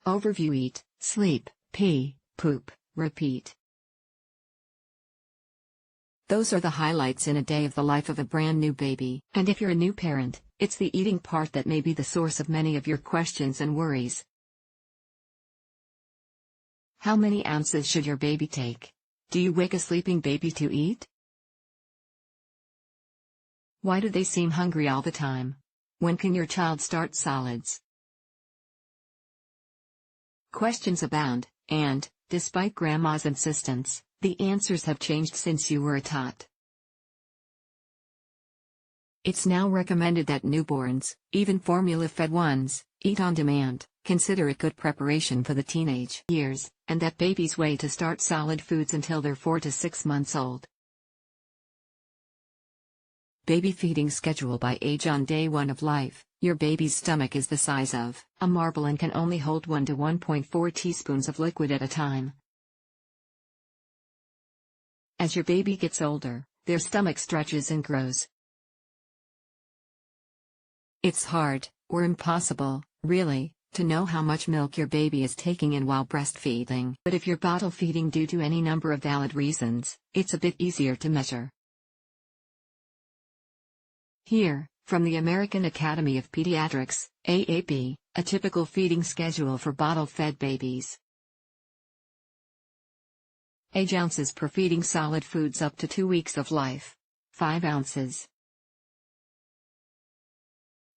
Overview: eat, sleep, pee, poop, repeat. Those are the highlights in a day of the life of a brand new baby. And if you're a new parent, it's the eating part that may be the source of many of your questions and worries. How many ounces should your baby take? Do you wake a sleeping baby to eat? Why do they seem hungry all the time? When can your child start solids? Questions abound, and, despite Grandma's insistence, the answers have changed since you were a tot. It's now recommended that newborns, even formula-fed ones, eat on demand, consider it good preparation for the teenage years, and that babies wait to start solid foods until they're 4 to 6 months old. Baby feeding schedule by age. On day 1 of life, your baby's stomach is the size of a marble and can only hold 1 to 1.4 teaspoons of liquid at a time. As your baby gets older, their stomach stretches and grows. It's hard, or impossible, really, to know how much milk your baby is taking in while breastfeeding. But if you're bottle feeding due to any number of valid reasons, it's a bit easier to measure. Here, from the American Academy of Pediatrics, AAP, a typical feeding schedule for bottle-fed babies. Age: ounces per feeding solid foods up to 2 weeks of life. 5 ounces.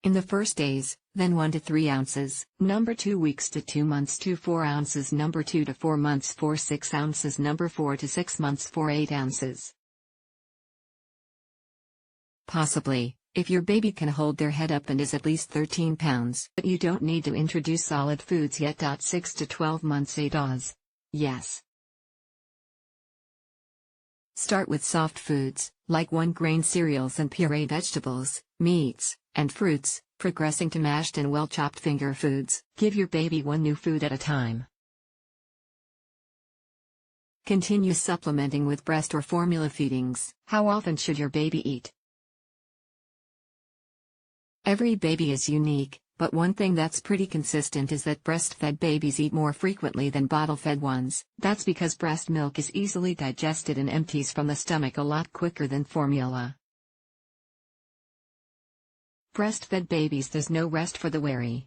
In the first days, then 1 to 3 ounces. Number 2 weeks to 2 months to 4 ounces. Number 2 to 4 months for 6 ounces. Number 4 to 6 months for 8 ounces. Possibly, if your baby can hold their head up and is at least 13 pounds. But you don't need to introduce solid foods yet. 6 to 12 months. 8 oz. Yes. Start with soft foods, like 1-grain cereals and puree vegetables, meats, and fruits, progressing to mashed and well-chopped finger foods. Give your baby one new food at a time. Continue supplementing with breast or formula feedings. How often should your baby eat? Every baby is unique, but one thing that's pretty consistent is that breastfed babies eat more frequently than bottle-fed ones. That's because breast milk is easily digested and empties from the stomach a lot quicker than formula. Breastfed babies, there's no rest for the weary.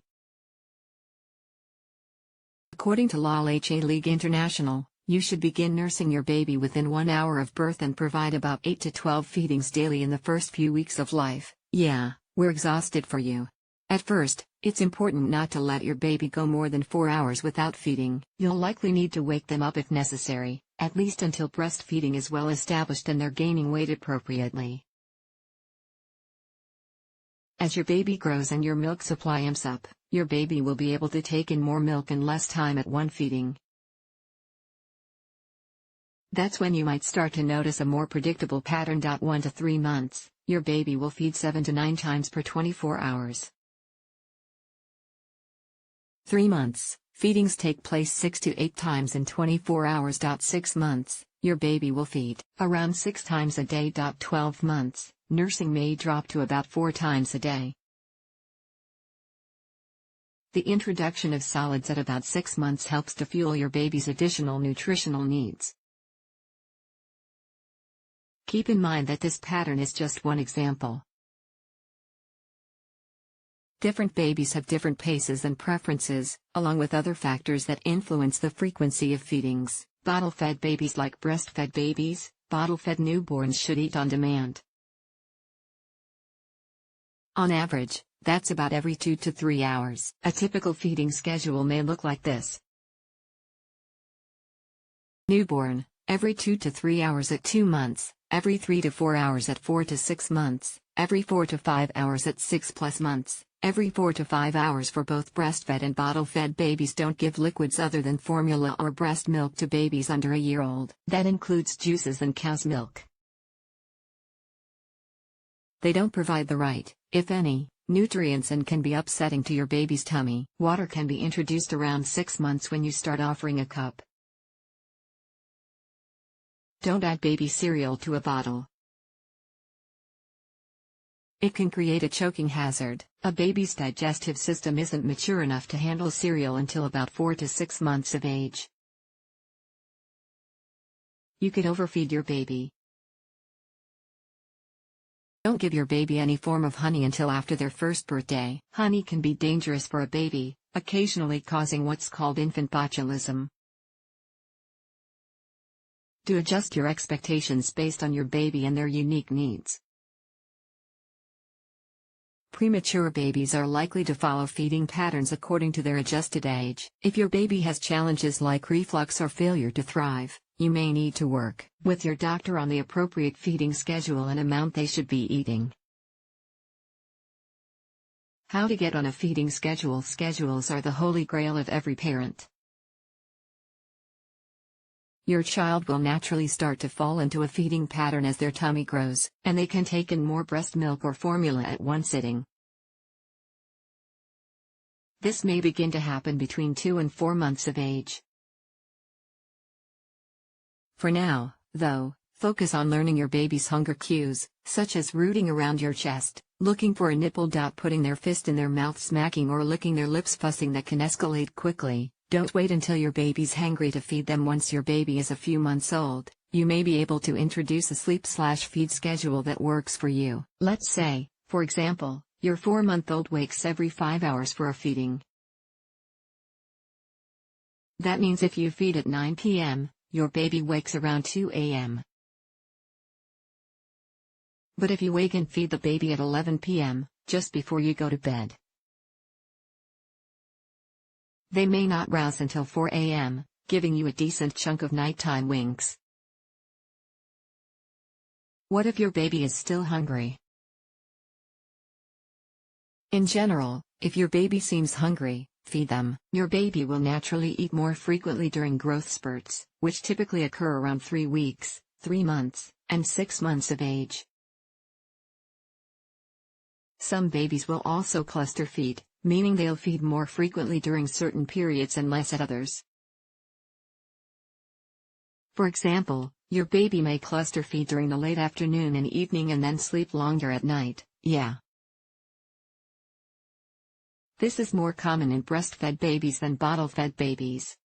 According to LALHA League International, you should begin nursing your baby within 1 hour of birth and provide about 8 to 12 feedings daily in the first few weeks of life. Yeah, we're exhausted for you. At first, it's important not to let your baby go more than 4 hours without feeding. You'll likely need to wake them up if necessary, at least until breastfeeding is well established and they're gaining weight appropriately. As your baby grows and your milk supply amps up, your baby will be able to take in more milk in less time at one feeding. That's when you might start to notice a more predictable pattern. 1 to 3 months, your baby will feed 7 to 9 times per 24 hours. 3 months, feedings take place 6 to 8 times in 24 hours. 6 months, your baby will feed around 6 times a day. 12 months, nursing may drop to about 4 times a day. The introduction of solids at about 6 months helps to fuel your baby's additional nutritional needs. Keep in mind that this pattern is just one example. Different babies have different paces and preferences, along with other factors that influence the frequency of feedings. Bottle-fed babies, like breastfed babies, bottle-fed newborns, should eat on demand. On average, that's about every 2 to 3 hours. A typical feeding schedule may look like this. Newborn, every 2 to 3 hours at 2 months, every 3 to 4 hours at 4 to 6 months, every 4 to 5 hours at 6+ months, every 4 to 5 hours for both breastfed and bottle-fed babies. Don't give liquids other than formula or breast milk to babies under a year old. That includes juices and cow's milk. They don't provide the right, if any, nutrients and can be upsetting to your baby's tummy. Water can be introduced around 6 months when you start offering a cup. Don't add baby cereal to a bottle. It can create a choking hazard. A baby's digestive system isn't mature enough to handle cereal until about 4 to 6 months of age. You could overfeed your baby. Don't give your baby any form of honey until after their first birthday. Honey can be dangerous for a baby, occasionally causing what's called infant botulism. Do adjust your expectations based on your baby and their unique needs. Premature babies are likely to follow feeding patterns according to their adjusted age. If your baby has challenges like reflux or failure to thrive, you may need to work with your doctor on the appropriate feeding schedule and amount they should be eating. How to get on a feeding schedule. Schedules are the holy grail of every parent. Your child will naturally start to fall into a feeding pattern as their tummy grows, and they can take in more breast milk or formula at one sitting. This may begin to happen between 2 and 4 months of age. For now, though, focus on learning your baby's hunger cues, such as rooting around your chest, looking for a nipple, putting their fist in their mouth, smacking or licking their lips, fussing that can escalate quickly. Don't wait until your baby's hangry to feed them. Once your baby is a few months old, you may be able to introduce a sleep/feed schedule that works for you. Let's say, for example, your 4-month-old wakes every 5 hours for a feeding. That means if you feed at 9 p.m., your baby wakes around 2 a.m. But if you wake and feed the baby at 11 p.m., just before you go to bed, they may not rouse until 4 a.m., giving you a decent chunk of nighttime winks. What if your baby is still hungry? In general, if your baby seems hungry, feed them. Your baby will naturally eat more frequently during growth spurts, which typically occur around 3 weeks, 3 months, and 6 months of age. Some babies will also cluster feed, meaning they'll feed more frequently during certain periods and less at others. For example, your baby may cluster feed during the late afternoon and evening and then sleep longer at night. This is more common in breastfed babies than bottle-fed babies.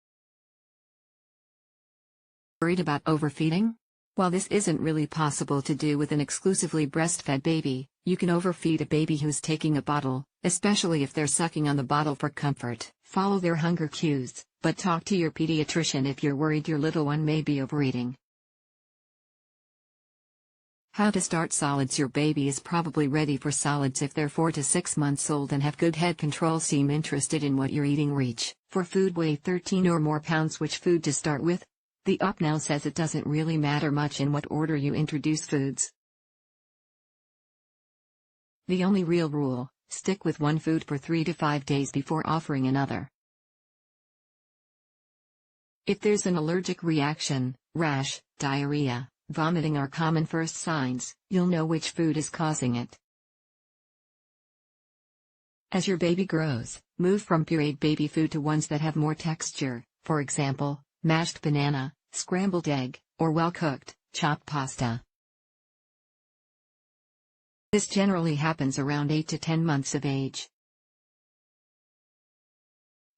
Worried about overfeeding? While this isn't really possible to do with an exclusively breastfed baby, you can overfeed a baby who's taking a bottle, especially if they're sucking on the bottle for comfort. Follow their hunger cues, but talk to your pediatrician if you're worried your little one may be overeating. How to start solids. Your baby is probably ready for solids if they're 4 to 6 months old and have good head control. Seem interested in what you're eating. Reach for food. Weigh 13 or more pounds. Which food to start with? The up now says it doesn't really matter much in what order you introduce foods. The only real rule: stick with one food for 3 to 5 days before offering another. If there's an allergic reaction, rash, diarrhea, vomiting are common first signs. You'll know which food is causing it. As your baby grows, move from pureed baby food to ones that have more texture, for example, mashed banana, scrambled egg, or well-cooked, chopped pasta. This generally happens around 8 to 10 months of age.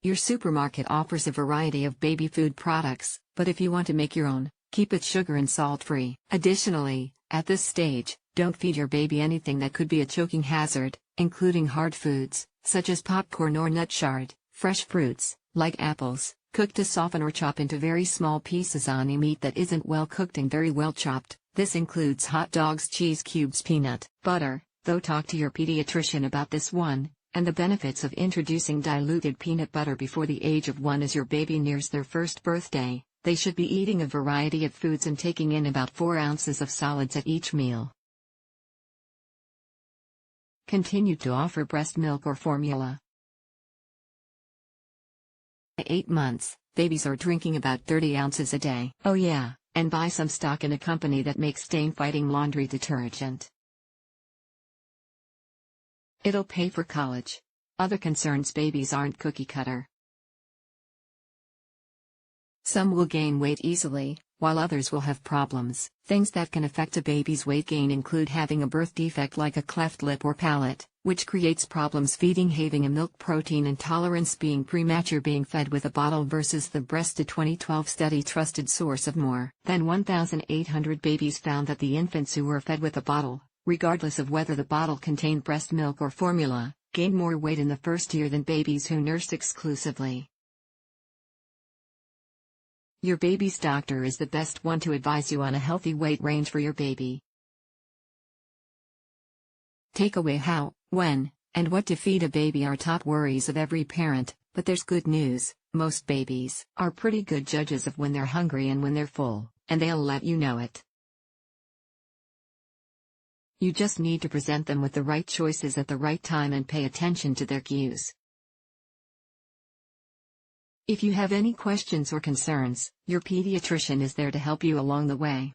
Your supermarket offers a variety of baby food products, but if you want to make your own, keep it sugar and salt-free. Additionally, at this stage, don't feed your baby anything that could be a choking hazard, including hard foods, such as popcorn or nut shard, fresh fruits, like apples, cooked to soften or chop into very small pieces. Any meat that isn't well cooked and very well chopped. This includes hot dogs, cheese cubes, peanut butter, though talk to your pediatrician about this one, and the benefits of introducing diluted peanut butter before the age of 1. As your baby nears their first birthday, they should be eating a variety of foods and taking in about 4 ounces of solids at each meal. Continue to offer breast milk or formula. At 8 months, babies are drinking about 30 ounces a day. Oh yeah, and buy some stock in a company that makes stain-fighting laundry detergent. It'll pay for college. Other concerns: babies aren't cookie cutter. Some will gain weight easily, while others will have problems. Things that can affect a baby's weight gain include having a birth defect like a cleft lip or palate, which creates problems feeding, having a milk protein intolerance, being premature, being fed with a bottle versus the breast. A 2012 study trusted source of more than 1,800 babies found that the infants who were fed with a bottle, regardless of whether the bottle contained breast milk or formula, gained more weight in the first year than babies who nursed exclusively. Your baby's doctor is the best one to advise you on a healthy weight range for your baby. Takeaway: how, when, and what to feed a baby are top worries of every parent, but there's good news: most babies are pretty good judges of when they're hungry and when they're full, and they'll let you know it. You just need to present them with the right choices at the right time and pay attention to their cues. If you have any questions or concerns, your pediatrician is there to help you along the way.